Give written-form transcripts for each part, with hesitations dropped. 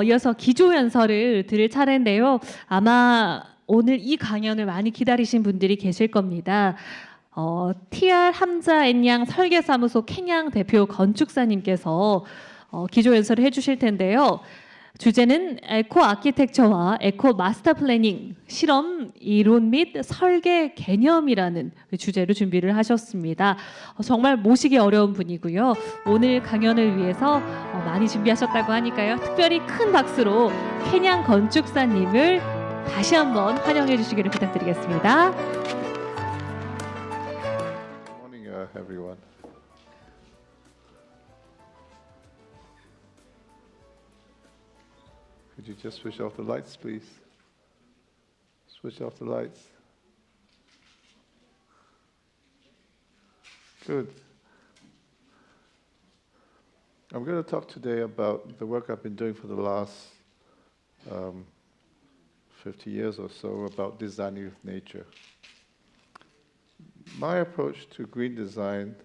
이어서 기조연설을 들을 차례인데요. 아마 오늘 이 강연을 많이 기다리신 분들이 계실 겁니다. TR 함자 앤양 설계사무소 켄양 대표 건축사님께서 기조연설을 해주실 텐데요. 주제는 에코 아키텍처와 에코 마스터 플래닝, 실험, 이론 및 설계 개념이라는 주제로 준비를 하셨습니다. 정말 모시기 어려운 분이고요. 오늘 강연을 위해서 많이 준비하셨다고 하니까요. 특별히 큰 박수로 켄양 건축사님을 다시 한번 환영해 주시기를 부탁드리겠습니다. Good morning, everyone. Could you just switch off the lights, please? Switch off the lights. Good. I'm going to talk today about the work I've been doing for the last 50 years or so about designing with nature. My approach to green design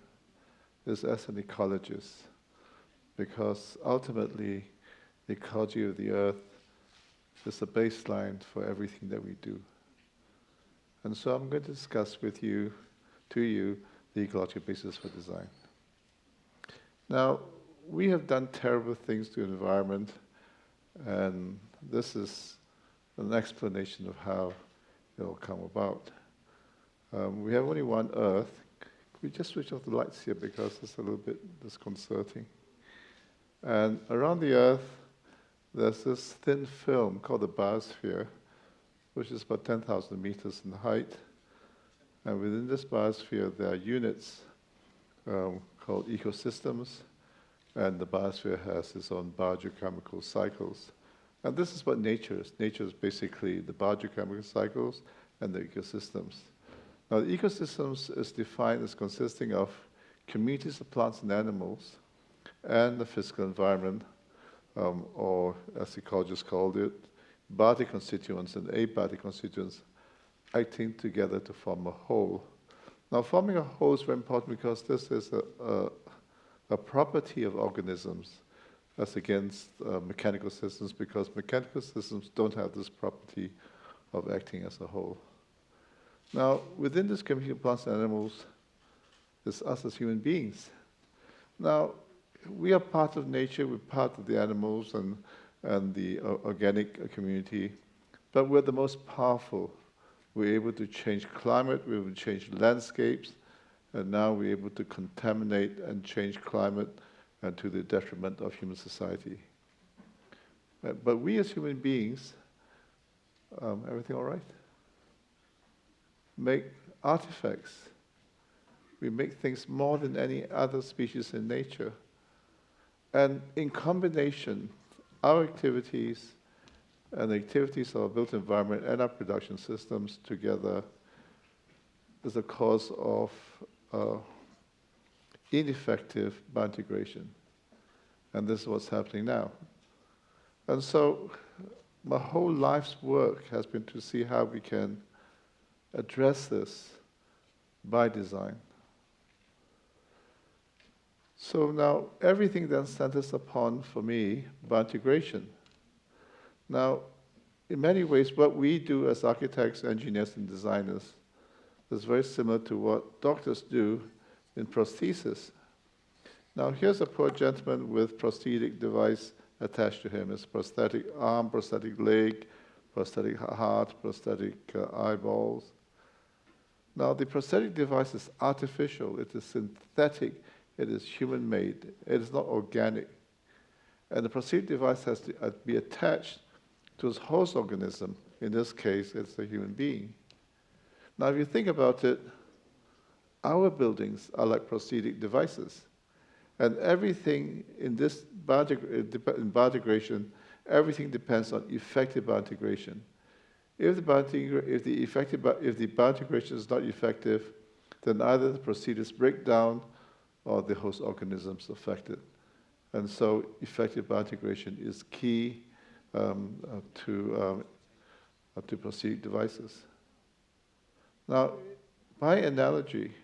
is as an ecologist, because ultimately the ecology of the earth is the baseline for everything that we do. And so I'm going to discuss with you, the ecological basis for design. Now, we have done terrible things to the environment, and this is an explanation of how it will come about. We have only one Earth. Could we just switch off the lights here because it's a little bit disconcerting? And around the Earth, there's this thin film called the biosphere, which is about 10,000 meters in height. And within this biosphere, there are units called ecosystems, and the biosphere has its own biogeochemical cycles. And this is what nature is. Nature is basically the biogeochemical cycles and the ecosystems. Now, the ecosystems is defined as consisting of communities of plants and animals and the physical environment, or as ecologists called it, body constituents and abiotic constituents acting together to form a whole. Now, forming a whole is very important because this is a property of organisms as against mechanical systems, because mechanical systems don't have this property of acting as a whole. Now, within this community of plants and animals, there's us as human beings. Now, we are part of nature, we're part of the animals and the organic community, but we're the most powerful. We're able to change climate, we're able to change landscapes, and now we're able to contaminate and change climate to the detriment of human society. But we as human beings, everything all right? Make artifacts. We make things more than any other species in nature. And in combination, our activities and the activities of our built environment and our production systems together is a cause of ineffective biointegration. And this is what's happening now. And so my whole life's work has been to see how we can address this by design. So now everything then centers upon, for me, biointegration. Now, in many ways, what we do as architects, engineers, and designers is very similar to what doctors do in prosthesis. Now, here's a poor gentleman with prosthetic device attached to him. It's prosthetic arm, prosthetic leg, prosthetic heart, prosthetic eyeballs. Now, the prosthetic device is artificial. It is synthetic. It is human-made. It is not organic. And the prosthetic device has to be attached to its host organism. In this case, it's a human being. Now, if you think about it, our buildings are like prosthetic devices. And everything in this biointegration, everything depends on effective biointegration. If the biointegration is not effective, then either the prosthesis break down or the host organisms affected. And so effective biointegration is key to prosthetic devices. Now, by analogy,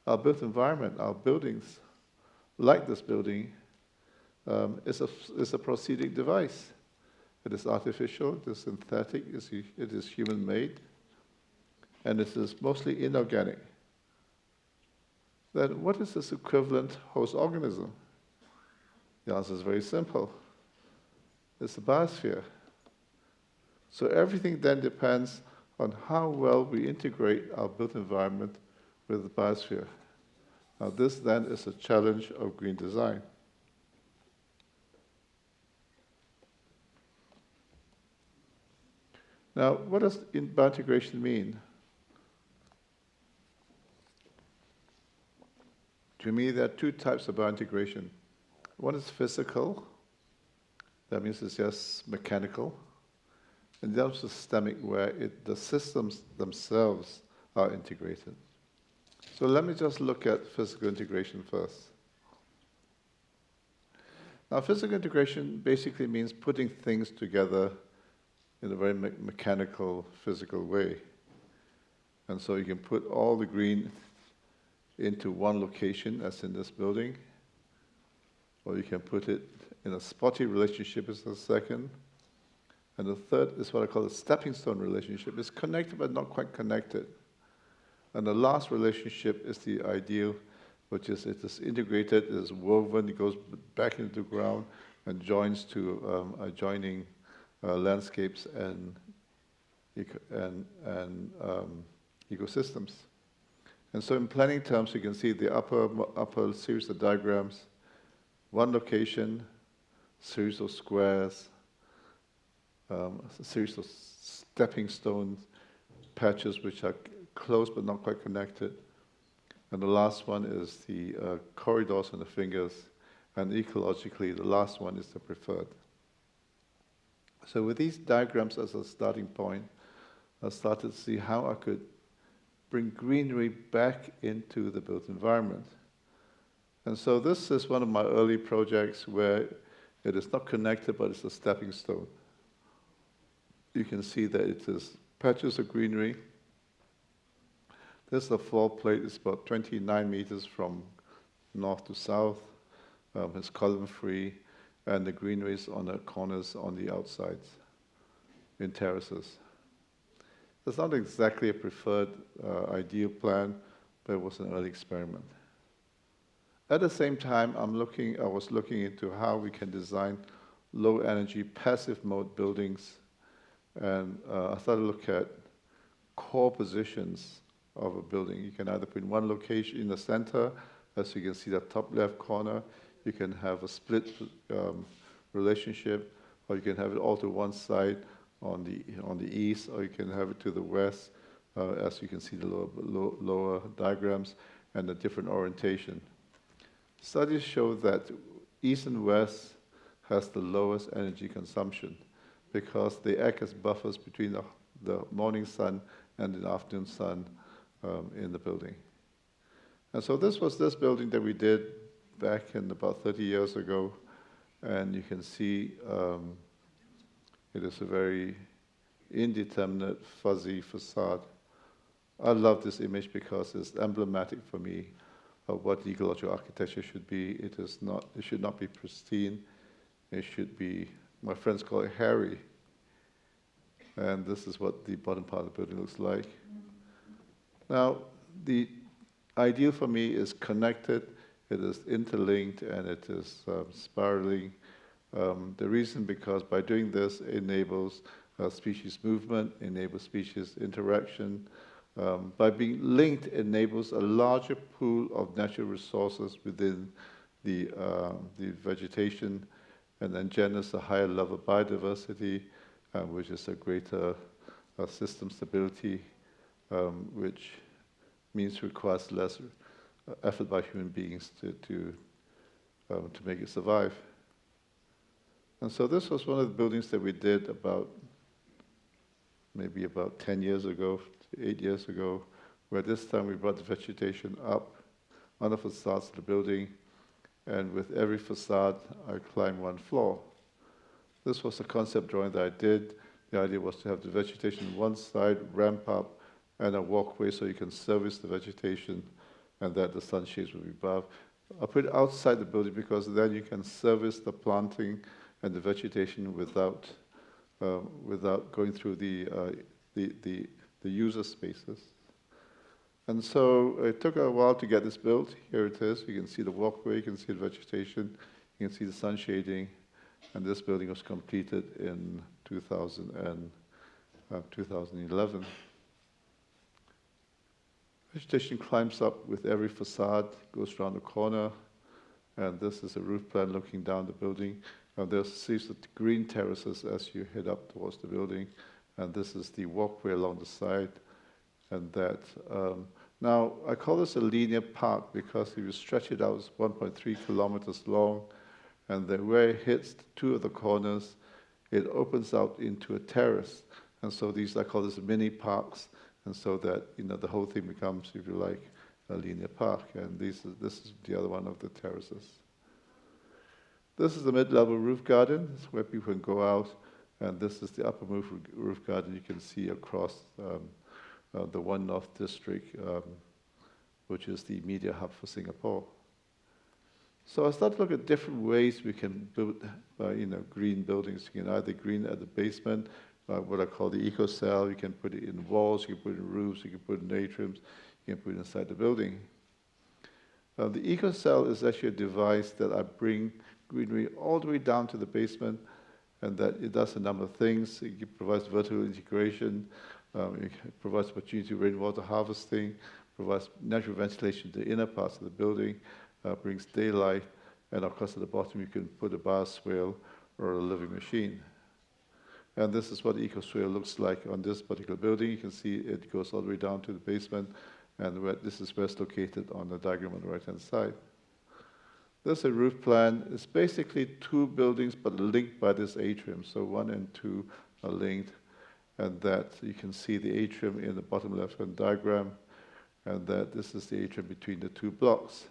our built environment, our buildings, like this building, is a proceeding device. It is artificial, it is synthetic, it is human-made, and it is mostly inorganic. Then what is this equivalent host organism? The answer is very simple. It's the biosphere. So everything then depends on how well we integrate our built environment with the biosphere. Now this then is a challenge of green design. Now, what does biointegration mean? To me, there are two types of biointegration. One is physical. That means it's just mechanical. And the other is systemic, where the systems themselves are integrated. So let me just look at physical integration first. Now, physical integration basically means putting things together in a very mechanical, physical way. And so you can put all the green into one location, as in this building, or you can put it in a spotty relationship as the second. And the third is what I call a stepping stone relationship. It's connected but not quite connected. And the last relationship is the ideal, which is it is integrated, it is woven, it goes back into the ground and joins to adjoining landscapes and ecosystems. And so in planning terms, you can see the upper series of diagrams, one location, series of squares, a series of stepping stone patches which are close but not quite connected. And the last one is the corridors and the fingers. And ecologically, the last one is the preferred. So with these diagrams as a starting point, I started to see how I could bring greenery back into the built environment. And so this is one of my early projects where it is not connected, but it's a stepping stone. You can see that it is patches of greenery. This is the floor plate. It's about 29 meters from north to south. It's column-free, and the greenery is on the corners on the outsides in terraces. It's not exactly a preferred ideal plan, but it was an early experiment. At the same time, I was looking into how we can design low-energy, passive mode buildings, and I started to look at core positions of a building. You can either put in one location in the center, as you can see the top left corner. You can have a split relationship, or you can have it all to one side on the east, or you can have it to the west, as you can see the lower diagrams, and the different orientation. Studies show that east and west has the lowest energy consumption because they act as buffers between the morning sun and the afternoon sun in the building. And so this was this building that we did back in about 30 years ago, and you can see it is a very indeterminate, fuzzy facade. I love this image because it's emblematic for me of what ecological architecture should be. It should not be pristine. It should be, my friends call it hairy. And this is what the bottom part of the building looks like. Now, the ideal for me is connected, it is interlinked, and it is spiraling. The reason, because by doing this, it enables species movement, enables species interaction. By being linked, it enables a larger pool of natural resources within the vegetation, and then generates a higher level of biodiversity, which is a greater system stability, which means requires less effort by human beings to make it survive. And so this was one of the buildings that we did maybe about 10 years ago, 8 years ago, where this time we brought the vegetation up on the facades of the building, and with every facade, I climbed one floor. This was a concept drawing that I did. The idea was to have the vegetation on one side, ramp up, and a walkway so you can service the vegetation, and that the sunshades would be above. I put it outside the building because then you can service the planting and the vegetation without going through the user spaces. And so it took a while to get this built. Here it is. You can see the walkway, you can see the vegetation, you can see the sun shading, and this building was completed in 2011. Vegetation climbs up with every facade, goes around the corner, and this is a roof plan looking down the building. And there's a series of green terraces as you head up towards the building, and this is the walkway along the side. And that now I call this a linear park because if you stretch it out, it's 1.3 kilometers long, and then where it hits two of the corners, it opens out into a terrace. And so these, I call this mini parks, and so that the whole thing becomes, if you like, a linear park. And this is the other one of the terraces. This is the mid-level roof garden. It's where people can go out, and this is the upper roof garden you can see across the One North District, which is the media hub for Singapore. So I started to look at different ways we can build, green buildings. You can either green at the basement, what I call the eco-cell. You can put it in walls, you can put it in roofs, you can put it in atriums, you can put it inside the building. The eco-cell is actually a device that I bring greenery all the way down to the basement, and that it does a number of things. It provides vertical integration, it provides opportunity to rainwater harvesting, provides natural ventilation to the inner parts of the building, brings daylight, and of course at the bottom you can put a bioswale or a living machine. And this is what the eco-swale looks like on this particular building. You can see it goes all the way down to the basement, and this is where it's located on the diagram on the right-hand side. This is a roof plan. It's basically two buildings, but linked by this atrium. So 1 and 2 are linked, and that you can see the atrium in the bottom left-hand diagram, and that this is the atrium between the two blocks.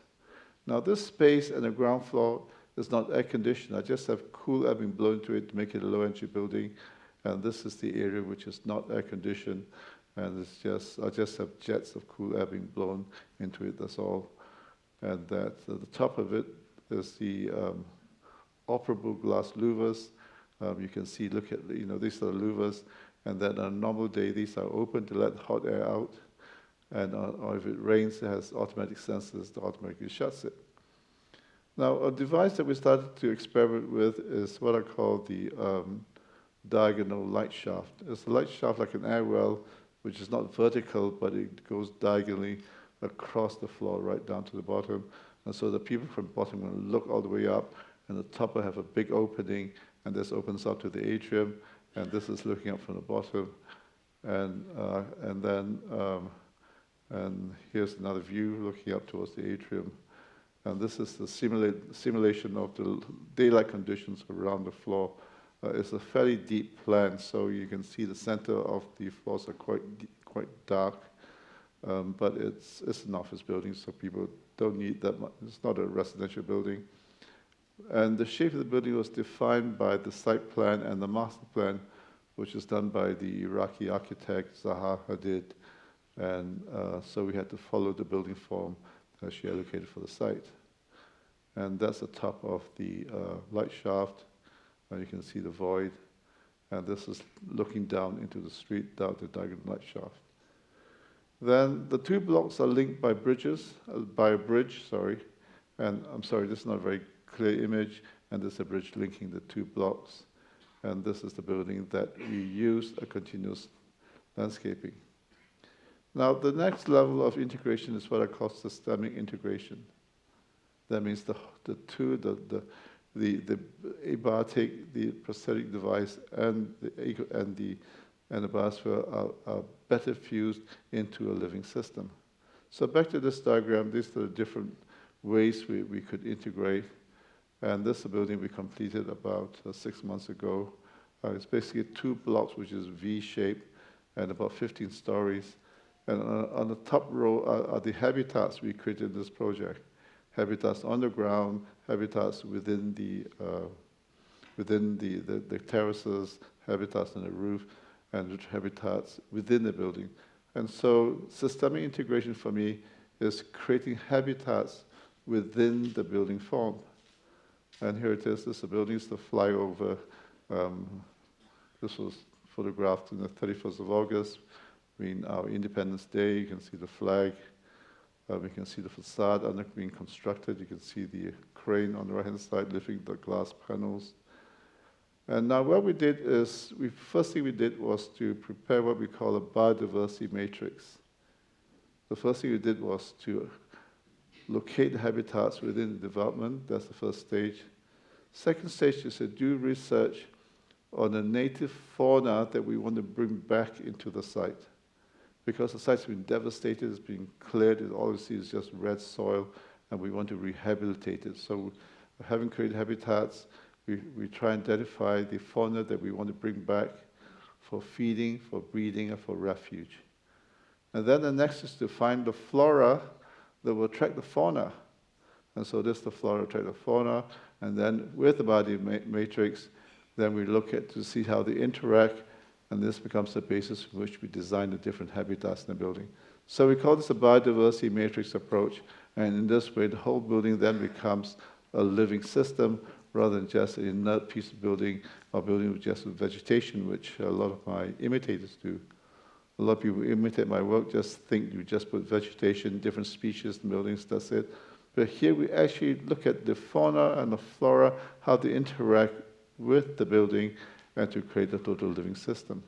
Now this space and the ground floor is not air-conditioned. I just have cool air being blown to it to make it a low-entry building, and this is the area which is not air-conditioned, and I just have jets of cool air being blown into it, that's all. And that at the top of it is the operable glass louvers. You can see, look at, these are the louvers, and then on a normal day, these are open to let hot air out. And or if it rains, it has automatic sensors that automatically shuts it. Now, a device that we started to experiment with is what I call the diagonal light shaft. It's a light shaft like an air well, which is not vertical, but it goes diagonally across the floor right down to the bottom. And so the people from the bottom will look all the way up, and the top will have a big opening, and this opens up to the atrium, and this is looking up from the bottom. And here's another view looking up towards the atrium. And this is the simulation of the daylight conditions around the floor. It's a fairly deep plan, so you can see the center of the floors are quite dark. But it's an office building, so people don't need that much. It's not a residential building. And the shape of the building was defined by the site plan and the master plan, which is done by the Iraqi architect Zaha Hadid. And so we had to follow the building form that she allocated for the site. And that's the top of the light shaft. And you can see the void. And this is looking down into the street, down the diagonal light shaft. Then the two blocks are linked by a bridge, sorry. And I'm sorry, this is not a very clear image. And there's a bridge linking the two blocks. And this is the building that we use a continuous landscaping. Now, the next level of integration is what I call systemic integration. That means the abiotic, the prosthetic device, and the biosphere are better fused into a living system. So back to this diagram, these are the different ways we could integrate. And this is a building we completed about 6 months ago. It's basically two blocks, which is V-shaped, and about 15 stories. And on the top row are the habitats we created in this project. Habitats on the ground, habitats within the terraces, habitats on the roof, and habitats within the building. And so systemic integration for me is creating habitats within the building form. And here it is. This is the building. It's the flyover. This was photographed on the 31st of August, our Independence Day. You can see the flag. We can see the facade under being constructed. You can see the crane on the right-hand side lifting the glass panels. And now what we did is, first thing we did was to prepare what we call a biodiversity matrix. The first thing we did was to locate the habitats within the development. That's the first stage. Second stage is to do research on the native fauna that we want to bring back into the site. Because the site's been devastated, it's been cleared, all you see is just red soil, and we want to rehabilitate it. So having created habitats, we try and identify the fauna that we want to bring back for feeding, for breeding, and for refuge. And then the next is to find the flora that will attract the fauna. And so this is the flora attract the fauna, and then with the body matrix, then we look at to see how they interact, and this becomes the basis from which we design the different habitats in the building. So we call this a biodiversity matrix approach, and in this way the whole building then becomes a living system rather than just an inert piece of building or building with just vegetation, which a lot of my imitators do. A lot of people who imitate my work just think you just put vegetation, different species in buildings, that's it. But here we actually look at the fauna and the flora, how they interact with the building, and to create a total living system.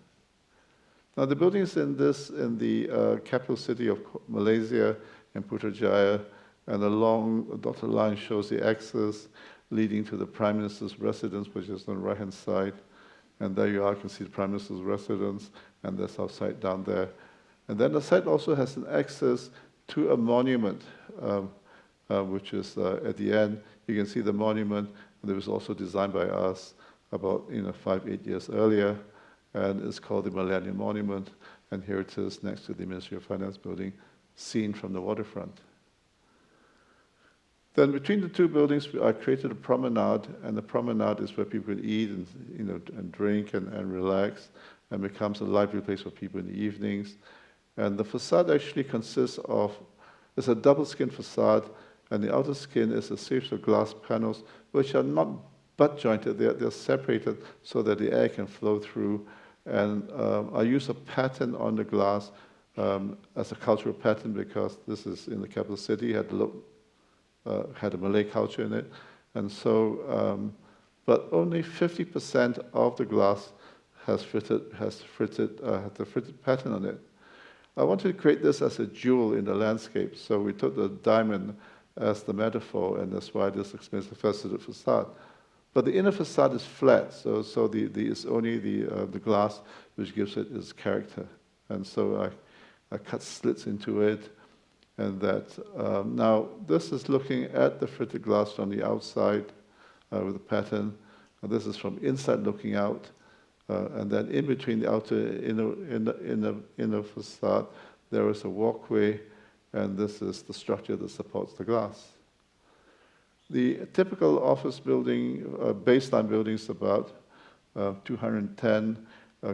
Now the building is in the capital city of Malaysia, in Putrajaya, and the long dotted line shows the axis leading to the Prime Minister's residence, which is on the right-hand side. And there you are, you can see the Prime Minister's residence, and there's our site down there. And then the site also has an access to a monument, which is at the end. You can see the monument, and it was also designed by us about 5-8 years earlier, and it's called the Millennium Monument, and here it is next to the Ministry of Finance building, seen from the waterfront. Then between the two buildings, I created a promenade, and the promenade is where people can eat and drink and relax, and becomes a lively place for people in the evenings. And the facade actually consists of, it's a double-skin facade, and the outer skin is a series of glass panels, which are not butt jointed, they're separated so that the air can flow through. And I use a pattern on the glass as a cultural pattern because this is in the capital city, had a Malay culture in it. And so, but only 50% of the glass has the fitted pattern on it. I wanted to create this as a jewel in the landscape, so we took the diamond as the metaphor, and that's why this explains the faceted facade. But the inner facade is flat, so it's only the glass which gives it its character. And so I cut slits into it, and that now this is looking at the fitted glass from the outside with a pattern, and this is from inside looking out, and then in between the outer inner facade there is a walkway, and this is the structure that supports the glass. The typical office building, baseline building, is about 210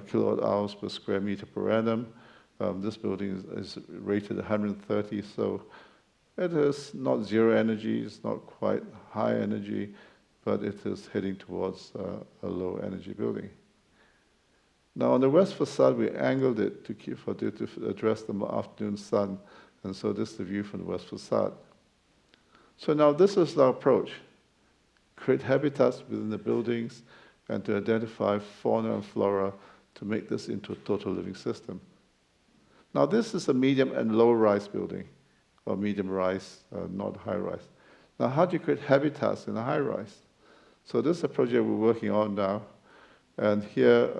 kilowatt hours per square meter per annum. This building is rated 130, so it is not zero energy, it's not quite high energy, but it is heading towards a low energy building. Now on the west facade, we angled it to address the afternoon sun, and so this is the view from the west facade. So now this is our approach: create habitats within the buildings and to identify fauna and flora to make this into a total living system. Now this is a medium and low rise building, or medium rise, not high rise. Now how do you create habitats in a high rise? So this is a project we're working on now. And here,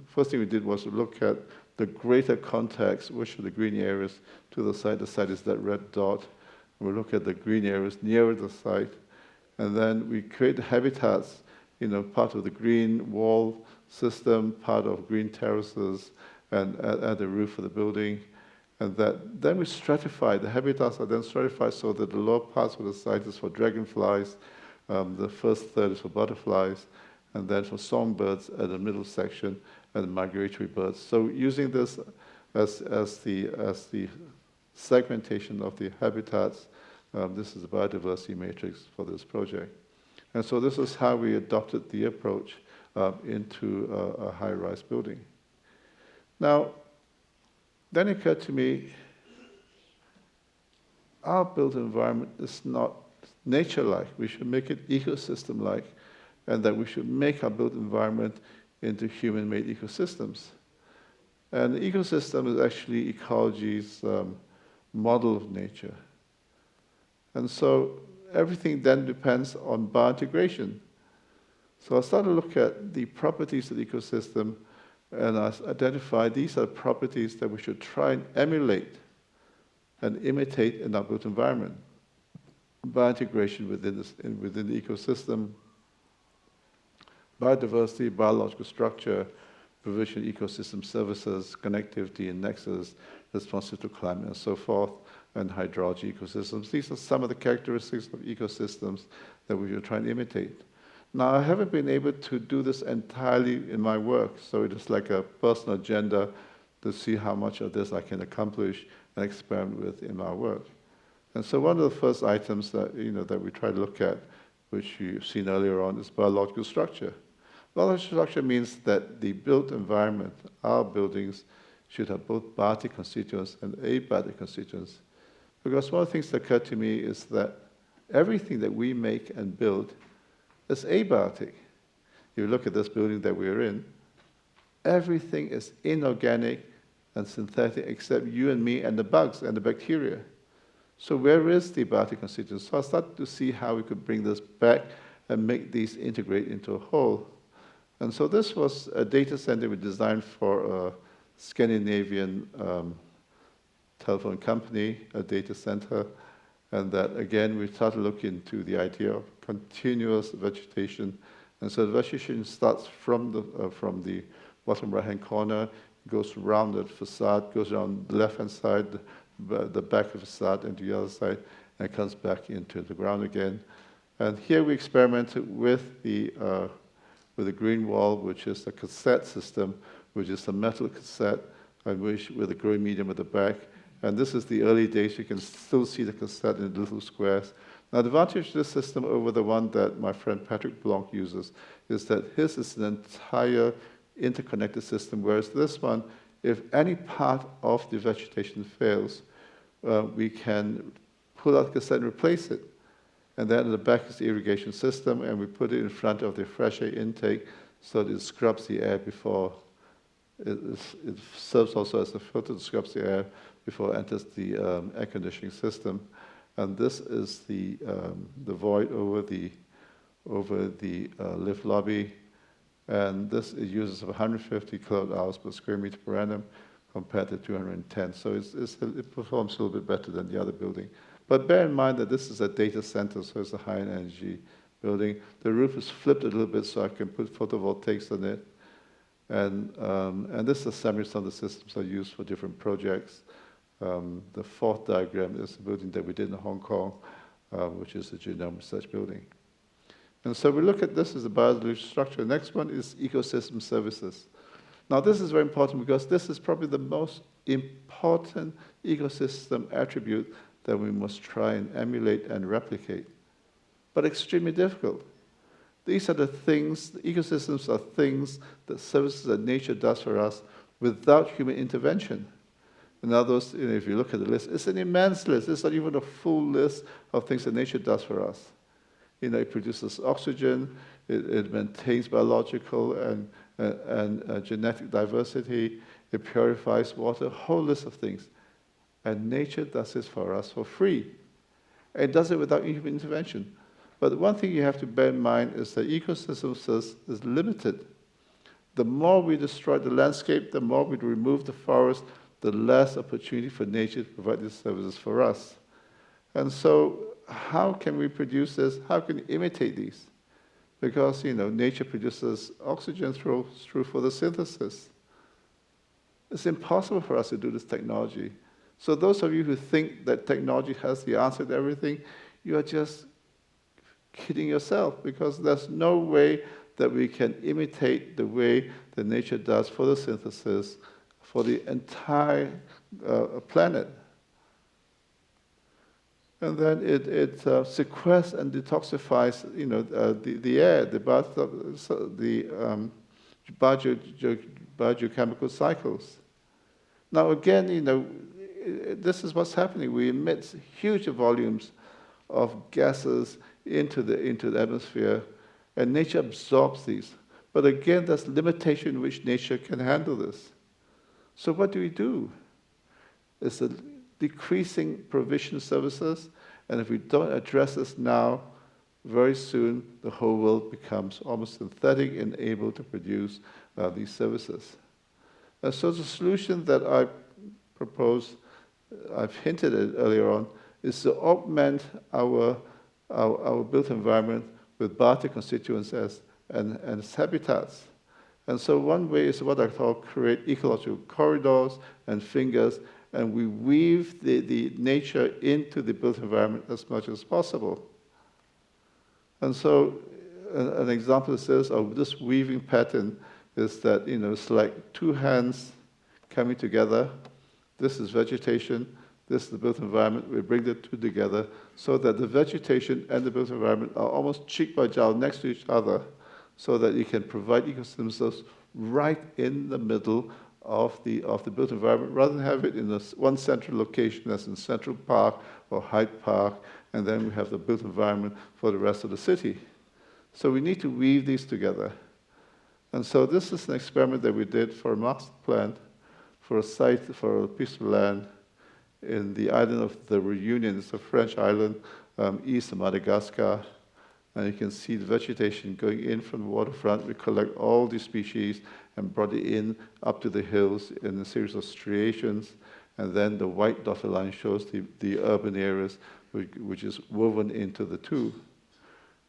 first thing we did was to look at the greater context, which are the green areas to the site. The site is that red dot. We look at the green areas nearer the site, and then we create habitats, part of the green wall system, part of green terraces, and at the roof of the building. And then we stratify. The habitats are then stratified so that the lower parts of the site is for dragonflies, the first third is for butterflies, and then for songbirds at the middle section, and migratory birds. So using this as the segmentation of the habitats, This is the biodiversity matrix for this project. And so this is how we adopted the approach into a high-rise building. Now, then it occurred to me, our built environment is not nature-like. We should make it ecosystem-like, and that we should make our built environment into human-made ecosystems. And the ecosystem is actually ecology's model of nature. And so everything then depends on biointegration. So I started to look at the properties of the ecosystem, and I identified these are properties that we should try and emulate and imitate in our built environment. Biointegration within the ecosystem, biodiversity, biological structure, provision of ecosystem services, connectivity and nexus, responsive to climate and so forth, and hydrology ecosystems. These are some of the characteristics of ecosystems that we should try and imitate. Now, I haven't been able to do this entirely in my work, so it is like a personal agenda to see how much of this I can accomplish and experiment with in my work. And so one of the first items that, that we try to look at, which you've seen earlier on, is biological structure. Biological structure means that the built environment, our buildings, should have both biotic constituents and abiotic constituents. Because one of the things that occurred to me is that everything that we make and build is abiotic. If you look at this building that we're in, everything is inorganic and synthetic except you and me and the bugs and the bacteria. So where is the biotic constituent? So I started to see how we could bring this back and make these integrate into a whole. And so this was a data center we designed for a Scandinavian telephone company, a data center, and that again we started to look into the idea of continuous vegetation. And so the vegetation starts from the bottom right-hand corner, goes around the facade, goes around the left-hand side, the back of the facade, and the other side, and comes back into the ground again. And here we experimented with the green wall, which is a cassette system, which is a metal cassette, and with a growing medium at the back. And this is the early days. You can still see the cassette in little squares. Now, the advantage of this system over the one that my friend Patrick Blanc uses is that his is an entire interconnected system, whereas this one, if any part of the vegetation fails, we can pull out the cassette and replace it. And then at the back is the irrigation system, and we put it in front of the fresh air intake so that it scrubs the air before it serves also as a filter that scrubs the air before it enters the air conditioning system. And this is the void over the lift lobby. And this it uses 150 kilowatt hours per square meter per annum compared to 210. So it performs a little bit better than the other building. But bear in mind that this is a data center, so it's a high energy building. The roof is flipped a little bit so I can put photovoltaics on it. And this is some of the systems are used for different projects. The fourth diagram is a building that we did in Hong Kong, which is the Genome Research Building. And so we look at this as a biological structure. The next one is ecosystem services. Now this is very important because this is probably the most important ecosystem attribute that we must try and emulate and replicate, but extremely difficult. These are the things, the ecosystems are things, the services that nature does for us without human intervention. In other words, if you look at the list, it's an immense list. It's not even a full list of things that nature does for us. It produces oxygen, it maintains biological and genetic diversity, it purifies water, a whole list of things. And nature does this for us for free. It does it without human intervention. But the one thing you have to bear in mind is that ecosystems is limited. The more we destroy the landscape, the more we remove the forest, the less opportunity for nature to provide these services for us. And so how can we produce this? How can we imitate these? Because, nature produces oxygen through photosynthesis. It's impossible for us to do this technology. So those of you who think that technology has the answer to everything, you are just kidding yourself, because there's no way that we can imitate the way that nature does photosynthesis for the entire planet. And then it sequesters and detoxifies, the air, the biogeochemical cycles. Now again, this is what's happening. We emit huge volumes of gases into the atmosphere, and nature absorbs these. But again, there's limitation in which nature can handle this. So what do? It's a decreasing provision services, and if we don't address this now, very soon the whole world becomes almost synthetic and able to produce these services. And so the solution that I propose, I've hinted at earlier on, is to augment our built environment with barter constituents and habitats. And so one way is what I call create ecological corridors and fingers, and we weave the nature into the built environment as much as possible. And so an example of this weaving pattern is that, it's like two hands coming together. This is vegetation, this is the built environment. We bring the two together so that the vegetation and the built environment are almost cheek by jowl next to each other, so that you can provide ecosystems right in the middle of the built environment, rather than have it in one central location, as in Central Park or Hyde Park, and then we have the built environment for the rest of the city. So we need to weave these together. And so this is an experiment that we did for a master plan for a site, for a piece of land in the island of the Reunion. It's a French island east of Madagascar. And you can see the vegetation going in from the waterfront. We collect all these species and brought it in up to the hills in a series of striations. And then the white dotted line shows the urban areas, which is woven into the two.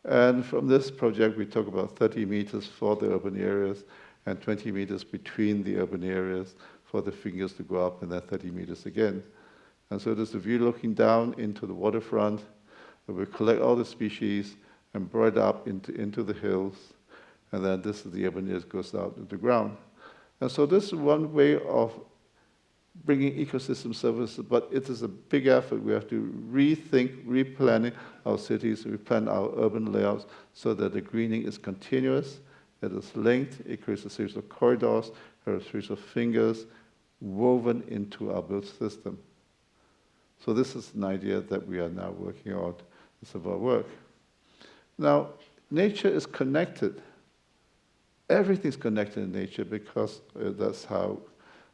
And from this project, we took about 30 meters for the urban areas and 20 meters between the urban areas for the fingers to go up, and then 30 meters again. And so there's a view looking down into the waterfront. We collect all the species and brought it up into the hills. And then this is the urban areas goes out to the ground. And so this is one way of bringing ecosystem services, but it is a big effort. We have to rethink, replanning our cities, replan our urban layouts so that the greening is continuous, it is linked, it creates a series of corridors, a series of fingers woven into our built system. So this is an idea that we are now working on as of our work. Now, nature is connected. Everything's connected in nature because that's how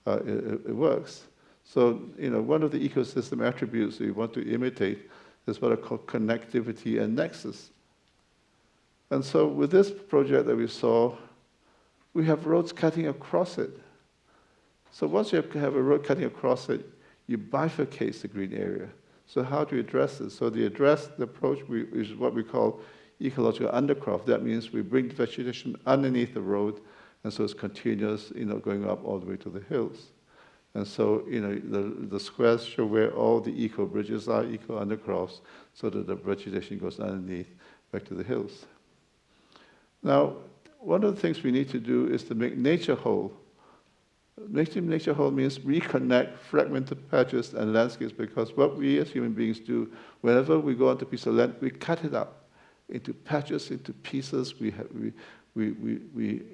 it works. So, one of the ecosystem attributes we want to imitate is what I call connectivity and nexus. And so with this project that we saw, we have roads cutting across it. So once you have a road cutting across it, you bifurcate the green area. So how do we address this? So the approach is what we call ecological undercroft. That means we bring vegetation underneath the road, and so it's continuous, going up all the way to the hills. And so, the squares show where all the eco bridges are, eco undercrofts, so that the vegetation goes underneath back to the hills. Now, one of the things we need to do is to make nature whole. Making nature whole means reconnect fragmented patches and landscapes, because what we as human beings do, whenever we go onto a piece of land, we cut it up into patches, into pieces. We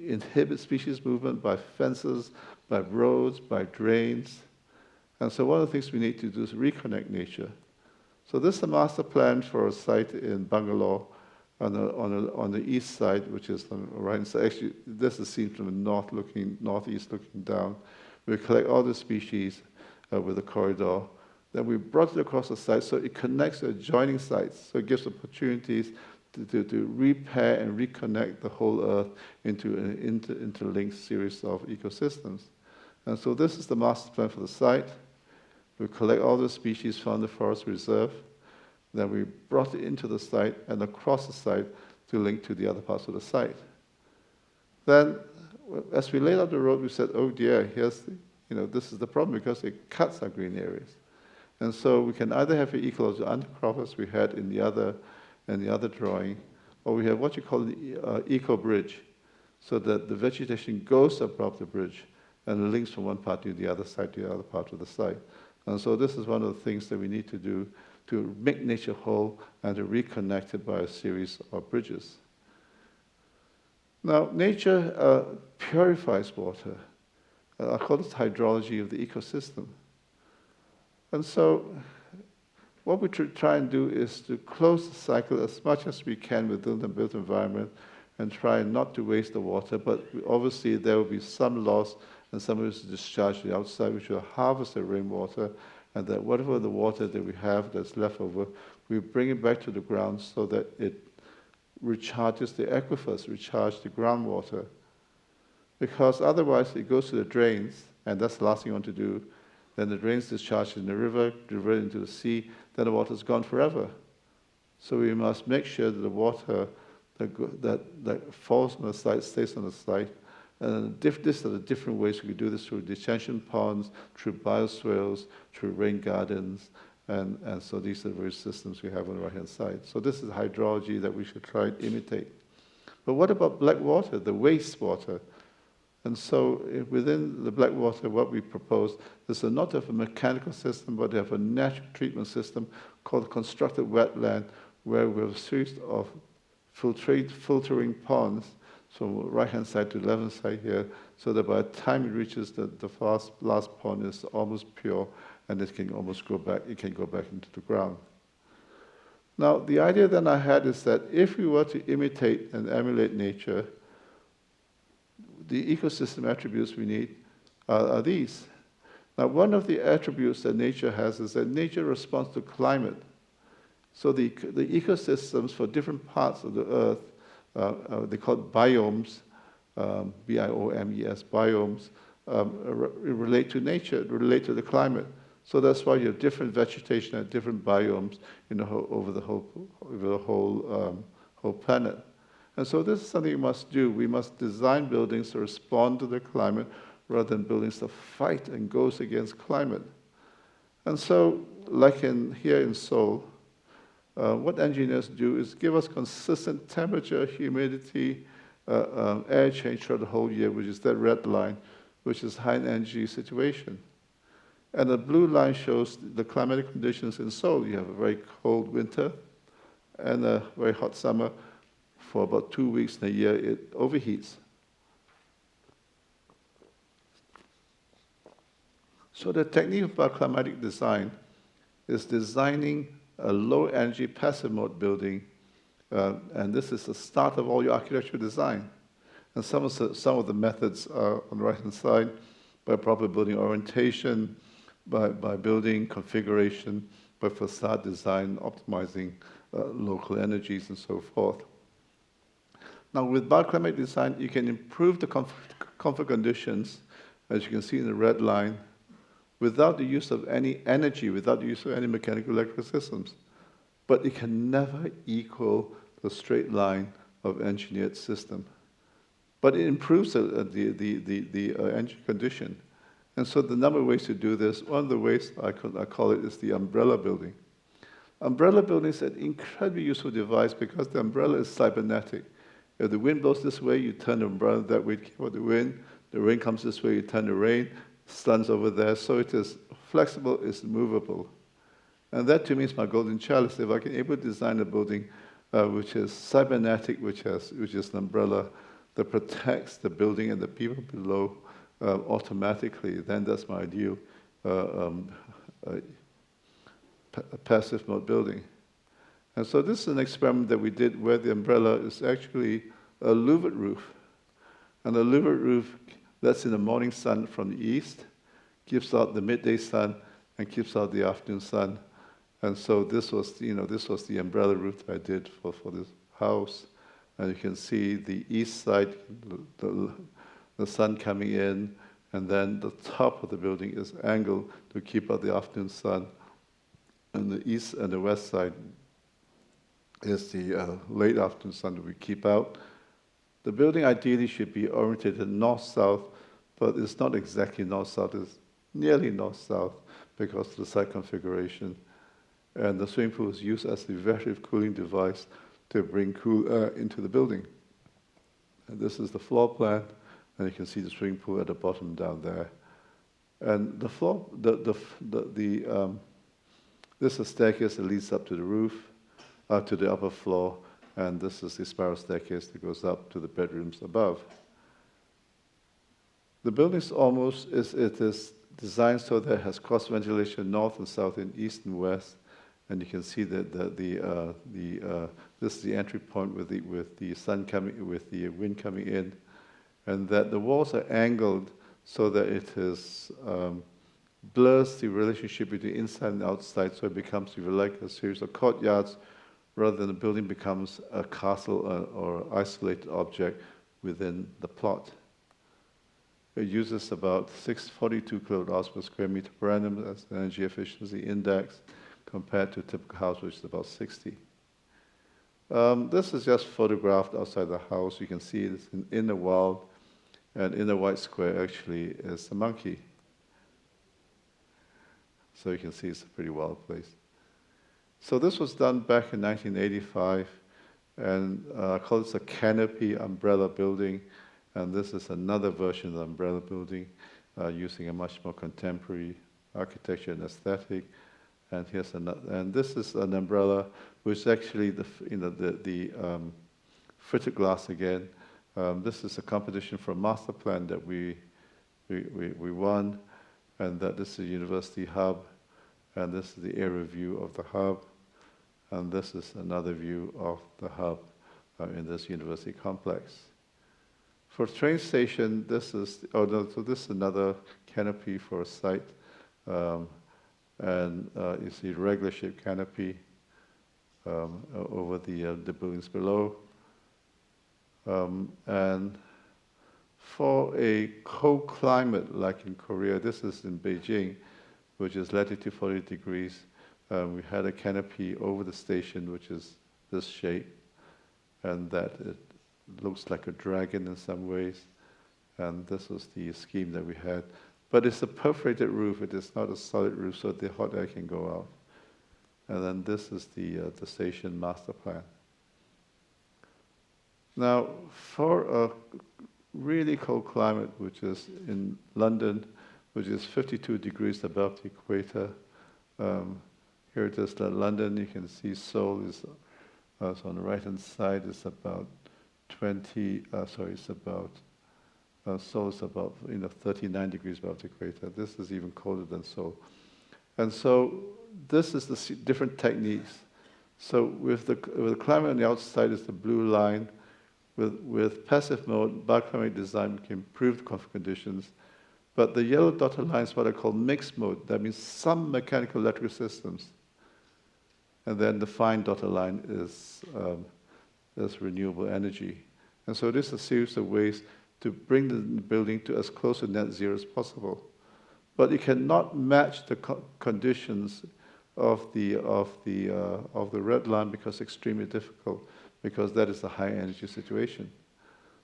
inhibit species movement by fences, by roads, by drains. And so one of the things we need to do is reconnect nature. So this is a master plan for a site in Bangalore on the east side, which is on the right side. Actually, this is seen from the northeast looking down. We collect all the species with a corridor. Then we brought it across the site so it connects the adjoining sites. So it gives opportunities to repair and reconnect the whole Earth into an interlinked series of ecosystems. And so this is the master plan for the site. We collect all the species from the forest reserve. Then we brought it into the site and across the site to link to the other parts of the site. Then, as we laid out the road, we said, oh dear, this is the problem because it cuts our green areas. And so we can either have an ecological undercroft as we had in the other drawing, or we have what you call an eco bridge, so that the vegetation goes above the bridge and links from one part to the other side to the other part of the site. And so this is one of the things that we need to do to make nature whole and to reconnect it by a series of bridges. Now, nature purifies water. I call this hydrology of the ecosystem. And so what we try and do is to close the cycle as much as we can within the built environment and try not to waste the water, but obviously there will be some loss and some of it is discharged to the outside, which will harvest the rainwater, and that whatever the water that we have that's left over, we bring it back to the ground so that it recharges the aquifers, recharge the groundwater. Because otherwise it goes to the drains, and that's the last thing you want to do. Then the drains discharge in the river into the sea, then the water's gone forever. So we must make sure that the water that falls on the site stays on the site. And these are the different ways we could do this: through detention ponds, through bioswales, through rain gardens, and so these are the various systems we have on the right-hand side. So this is hydrology that we should try and imitate. But what about black water, the wastewater? And so within the black water, what we propose is not of a mechanical system, but they have a natural treatment system called constructed wetland, where we have a series of filtering ponds from right-hand side to left-hand side here, so that by the time it reaches the last pond is almost pure, and it can almost go back into the ground. Now, the idea then I had is that if we were to imitate and emulate nature, the ecosystem attributes we need are these. Now, one of the attributes that nature has is that nature responds to climate. So the ecosystems for different parts of the earth, they call it biomes, B-I-O-M-E-S, biomes, relate to nature, relate to the climate. So that's why you have different vegetation at different biomes over the whole planet. And so this is something we must do. We must design buildings to respond to the climate rather than buildings that fight and goes against climate. And so, like here in Seoul, what engineers do is give us consistent temperature, humidity, air change throughout the whole year, which is that red line, which is high energy situation. And the blue line shows the climatic conditions in Seoul. You have a very cold winter and a very hot summer. For about 2 weeks in a year, it overheats. So the technique of climatic design is designing a low-energy passive mode building, and this is the start of all your architectural design. And some of the methods are on the right-hand side, by proper building orientation, by building configuration, by facade design, optimizing local energies, and so forth. Now, with bioclimatic design, you can improve the comfort conditions, as you can see in the red line, without the use of any energy, without the use of any mechanical electrical systems. But it can never equal the straight line of engineered system. But it improves the energy condition. And so the number of ways to do this, one of the ways I call it is the umbrella building. Umbrella building is an incredibly useful device because the umbrella is cybernetic. If the wind blows this way, you turn the umbrella that way to keep out the wind. The rain comes this way, you turn the rain. The sun's over there. So it is flexible, it's movable. And that to me is my golden chalice. If I can able to design a building which is cybernetic, which is an umbrella that protects the building and the people below automatically, then that's my ideal passive mode building. And so this is an experiment that we did where the umbrella is actually a louvered roof. And the louvered roof lets in the morning sun from the east, keeps out the midday sun, and keeps out the afternoon sun. And so this was the umbrella roof that I did for this house. And you can see the east side, the sun coming in, and then the top of the building is angled to keep out the afternoon sun. And the east and the west side is the late afternoon sun that we keep out. The building ideally should be oriented north-south, but it's not exactly north-south, it's nearly north-south because of the site configuration. And the swimming pool is used as the evaporative cooling device to bring cool air into the building. And this is the floor plan, and you can see the swimming pool at the bottom down there. And the This is a staircase that leads up to the roof, to the upper floor, and this is the spiral staircase that goes up to the bedrooms above. The building is designed so that it has cross ventilation north and south and east and west, and you can see that this is the entry point with the sun coming, with the wind coming in, and that the walls are angled so that it blurs the relationship between inside and outside, so it becomes, if you like, a series of courtyards rather than the building becomes a castle or isolated object within the plot. It uses about 642 kWh per square meter per annum as an energy efficiency index compared to a typical house, which is about 60. This is just photographed outside the house. You can see it's in the wild, and in the white square actually is a monkey. So you can see it's a pretty wild place. So this was done back in 1985, and I call this a canopy umbrella building, and this is another version of the umbrella building using a much more contemporary architecture and aesthetic. And here's another, and this is an umbrella which is actually the fritted glass again. This is a competition for a master plan that we won, and that this is a university hub, and this is the aerial view of the hub, and this is another view of the hub in this university complex. For train station, this is, so this is another canopy for a site, and you see regular shaped canopy over the buildings below. And for a cold climate like in Korea, this is in Beijing, which is latitude 40 degrees. We had a canopy over the station, which is this shape, and that it looks like a dragon in some ways. And this was the scheme that we had. But it's a perforated roof. It is not a solid roof, so the hot air can go out. And then this is the station master plan. Now, for a really cold climate, which is in London, which is 52 degrees above the equator, here it is in London. You can see Seoul is so on the right-hand side. It's about 20. Seoul is about 39 degrees above the equator. This is even colder than Seoul, and so this is the different techniques. So with the climate on the outside is the blue line. With passive mode, bioclimatic design can improve comfort conditions. But the yellow dotted line is what I call mixed mode. That means some mechanical electrical systems. And then the fine dotted line is renewable energy. And so this is a series of ways to bring the building to as close to net zero as possible. But you cannot match the conditions of the red line because it's extremely difficult, because that is a high energy situation.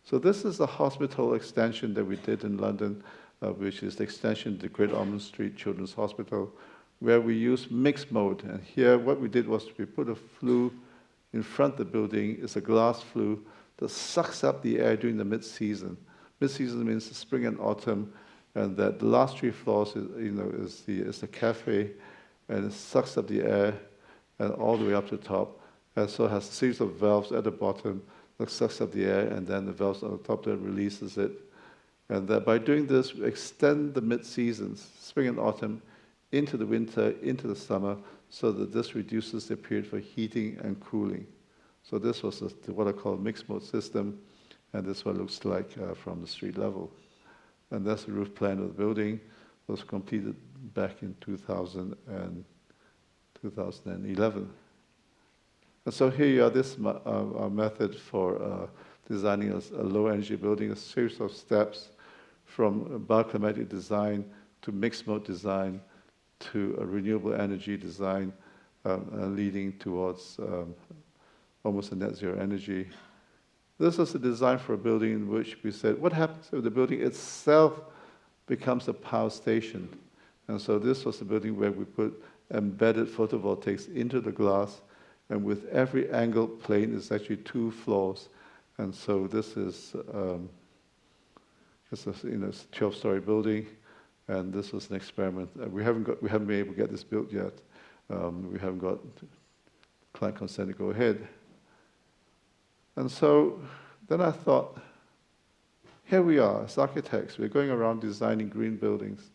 So this is a hospital extension that we did in London, which is the extension to the Great Ormond Street Children's Hospital, where we use mixed mode. And here what we did was we put a flue in front of the building. It's a glass flue that sucks up the air during the mid-season. Mid-season means the spring and autumn, and that the last 3 floors is the cafe, and it sucks up the air and all the way up to the top. And so it has a series of valves at the bottom that sucks up the air, and then the valves on the top that releases it. And that by doing this, we extend the mid-seasons, spring and autumn, into the winter, into the summer, so that this reduces the period for heating and cooling. So this was what I call a mixed mode system, and this is what it looks like from the street level. And that's the roof plan of the building. It was completed back in 2011. And so here you are, this our method for designing a low-energy building, a series of steps from bioclimatic design to mixed mode design to a renewable energy design, leading towards almost a net zero energy. This was a design for a building in which we said, what happens if the building itself becomes a power station? And so this was the building where we put embedded photovoltaics into the glass, and with every angled plane, it's actually 2 floors. And so this is a 12-story building, and this was an experiment. We haven't been able to get this built yet, We haven't got client consent to go ahead. And so then I thought, here we are as architects. We're going around designing green buildings,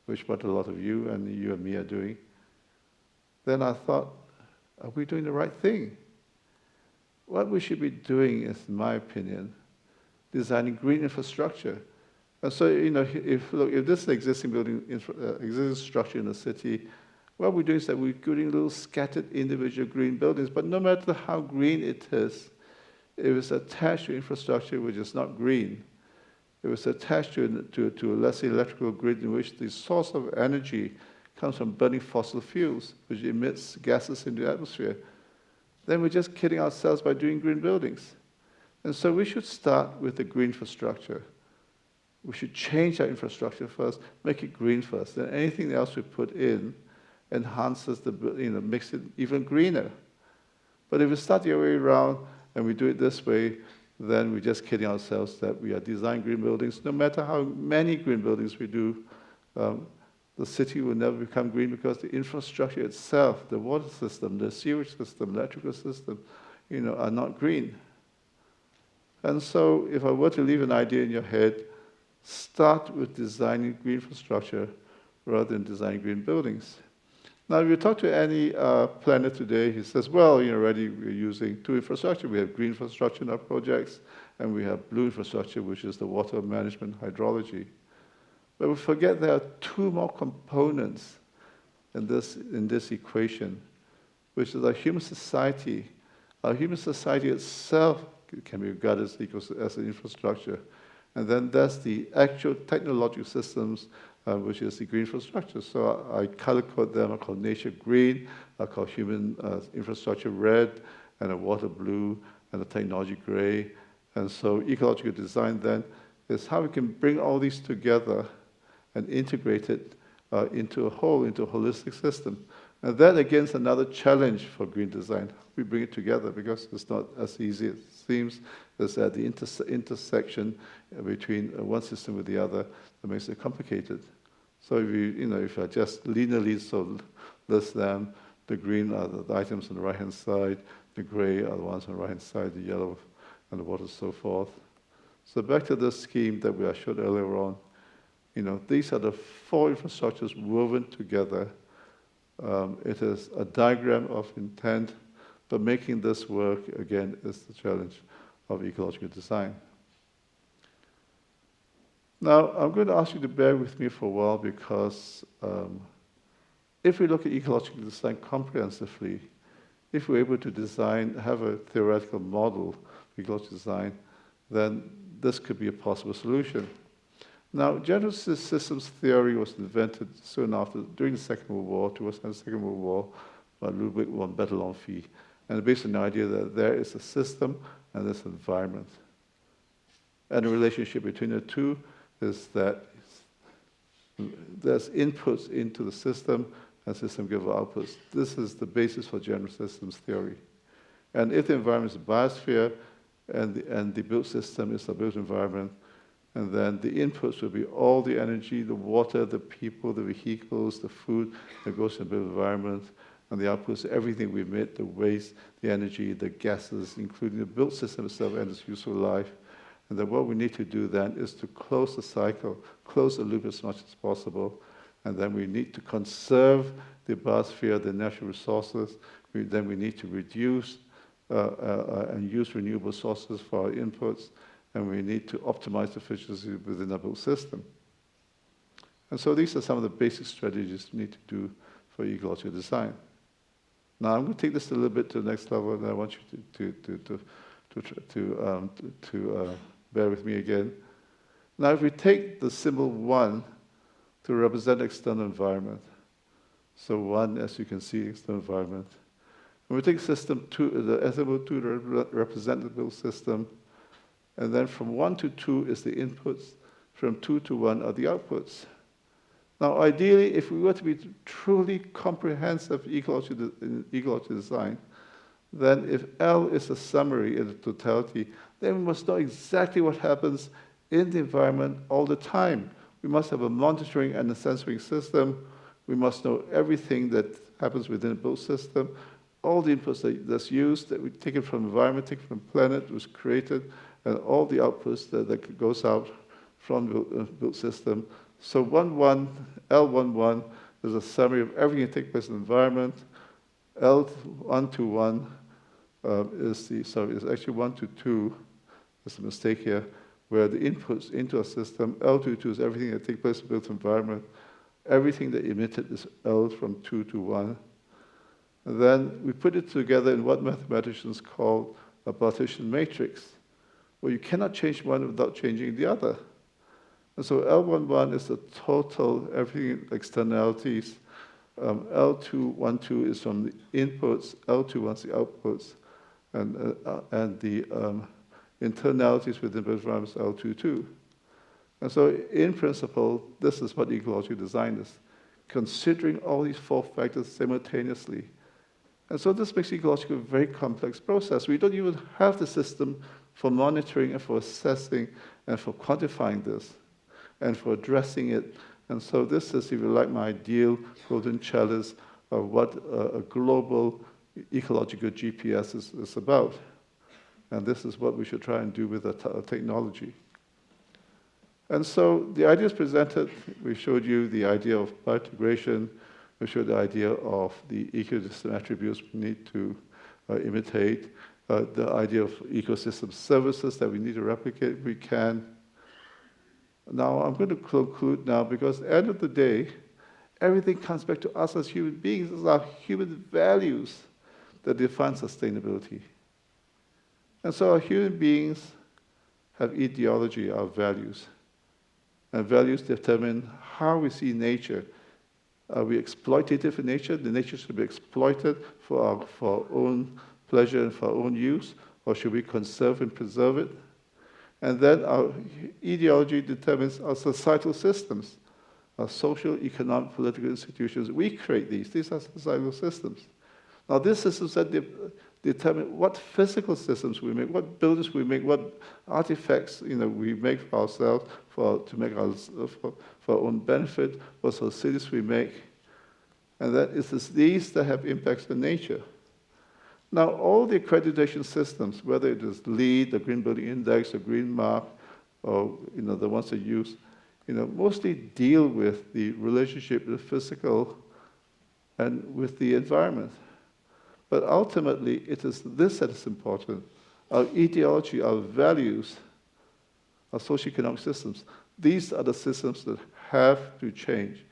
which what a lot of you and me are doing. Then I thought, are we doing the right thing? What we should be doing is, in my opinion, designing green infrastructure. And so, if this is an existing building, existing structure in the city, what we're doing is that we're doing little scattered individual green buildings, but no matter how green it is, if it's attached to infrastructure which is not green, if it's attached to a less electrical grid in which the source of energy comes from burning fossil fuels, which emits gases into the atmosphere, then we're just kidding ourselves by doing green buildings. And so we should start with the green infrastructure. We should change our infrastructure first, make it green first. Then anything else we put in enhances makes it even greener. But if we start the other way around and we do it this way, then we're just kidding ourselves that we are designing green buildings. No matter how many green buildings we do, the city will never become green because the infrastructure itself, the water system, the sewage system, electrical system, are not green. And so if I were to leave an idea in your head, start with designing green infrastructure rather than designing green buildings. Now, if you talk to any planner today, he says, well, already we're using two infrastructure. We have green infrastructure in our projects, and we have blue infrastructure, which is the water management hydrology. But we forget there are two more components in this equation, which is our human society. Our human society itself can be regarded as an infrastructure. And then there's the actual technological systems, which is the green infrastructure. So I color code them. I call nature green. I call human infrastructure red, and the water blue, and the technology gray. And so ecological design then is how we can bring all these together and integrate it into a whole, into a holistic system. And that, again, is another challenge for green design. We bring it together because it's not as easy as it seems. It's at the intersection between one system with the other that makes it complicated. So if I just linearly list them, the green are the items on the right-hand side, the gray are the ones on the right-hand side, the yellow and the water, so forth. So back to this scheme that I showed earlier on. These are the four infrastructures woven together. It is a diagram of intent, but making this work, again, is the challenge of ecological design. Now, I'm going to ask you to bear with me for a while because if we look at ecological design comprehensively, if we're able to have a theoretical model of ecological design, then this could be a possible solution. Now, general systems theory was invented soon after, during the Second World War, towards the Second World War, by Ludwig von Bertalanffy, and based on the idea that there is a system and there's an environment. And the relationship between the two is that there's inputs into the system, and the system gives outputs. This is the basis for general systems theory. And if the environment is a biosphere, and the built system is a built environment, and then the inputs will be all the energy, the water, the people, the vehicles, the food that goes into the built environment, and the outputs, everything we emit, the waste, the energy, the gases, including the built system itself and its useful life. And then what we need to do then is to close the cycle, close the loop as much as possible, and then we need to conserve the biosphere, the natural resources. Then we need to reduce and use renewable sources for our inputs, and we need to optimize efficiency within our built system. And so these are some of the basic strategies we need to do for ecological design. Now I'm going to take this a little bit to the next level, and I want you to bear with me again. Now if we take the symbol 1 to represent external environment, so 1, as you can see, external environment. And we take system 2, the symbol 2 to represent the built system, and then from 1 to 2 is the inputs, from 2 to 1 are the outputs. Now, ideally, if we were to be truly comprehensive ecological design, then if L is a summary in the totality, then we must know exactly what happens in the environment all the time. We must have a monitoring and a sensoring system. We must know everything that happens within a built system, all the inputs that's used, that we take it from environment, take it from planet, was created, and all the outputs that goes out from the built system. So L11 is a summary of everything that takes place in the environment. L121 is actually 1 to 2. There's a mistake here, where the inputs into a system. L22 is everything that takes place in the built environment. Everything that emitted is L from 2 to 1. And then we put it together in what mathematicians call a partition matrix, where you cannot change one without changing the other. And so L11 is the total, everything externalities. L212 is from the inputs, L21 is the outputs, and the internalities within the environment is L22. And so in principle, this is what ecological design is, considering all these 4 factors simultaneously. And so this makes ecological a very complex process. We don't even have the system for monitoring and for assessing and for quantifying this and for addressing it. And so this is, if you like, my ideal golden chalice of what a global ecological GPS is about. And this is what we should try and do with the technology. And so the ideas presented, we showed you the idea of biointegration, we showed the idea of the ecosystem attributes we need to imitate, the idea of ecosystem services that we need to replicate if we can. Now, I'm going to conclude now, because at the end of the day, everything comes back to us as human beings. It's our human values that define sustainability. And so our human beings have ideology, our values. And values determine how we see nature. Are we exploitative in nature? The nature should be exploited for our own pleasure and for our own use, or should we conserve and preserve it? And then our ideology determines our societal systems, our social, economic, political institutions. We create these. These are societal systems. Now, these systems that determine what physical systems we make, what buildings we make, what artifacts we make for ourselves, for our own benefit, what sort of cities we make. And that it is these that have impacts on nature. Now, all the accreditation systems, whether it is LEED, the Green Building Index, the Green Mark, or the ones that use, mostly deal with the relationship with the physical and with the environment. But ultimately, it is this that is important. Our ideology, our values, our socioeconomic systems, these are the systems that have to change.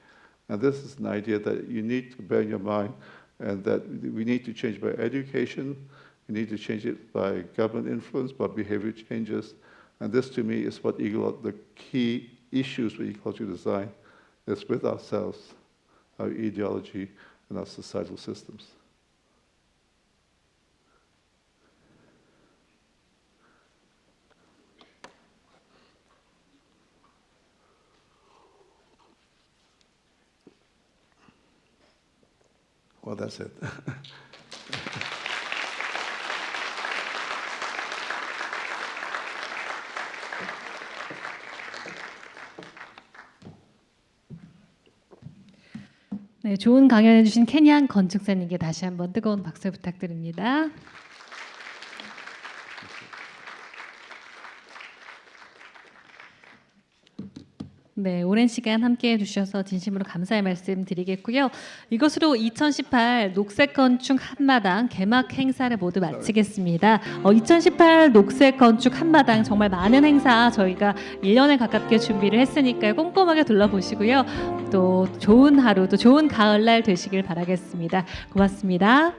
And this is an idea that you need to bear in your mind, and that we need to change by education, we need to change it by government influence, by behavior changes. And this, to me, is what the key issues with ecological design is with ourselves, our ideology, and our societal systems. Well, that's it. 네, 좋은 강연해 주신 켄양 건축사님께 다시 한번 뜨거운 박수 부탁드립니다. 네, 오랜 시간 함께해 주셔서 진심으로 감사의 말씀 드리겠고요. 이것으로 2018 녹색건축한마당 개막 행사를 모두 마치겠습니다. 2018 녹색건축한마당 정말 많은 행사 저희가 1년에 가깝게 준비를 했으니까요. 꼼꼼하게 둘러보시고요. 또 좋은 하루, 또 좋은 가을날 되시길 바라겠습니다. 고맙습니다.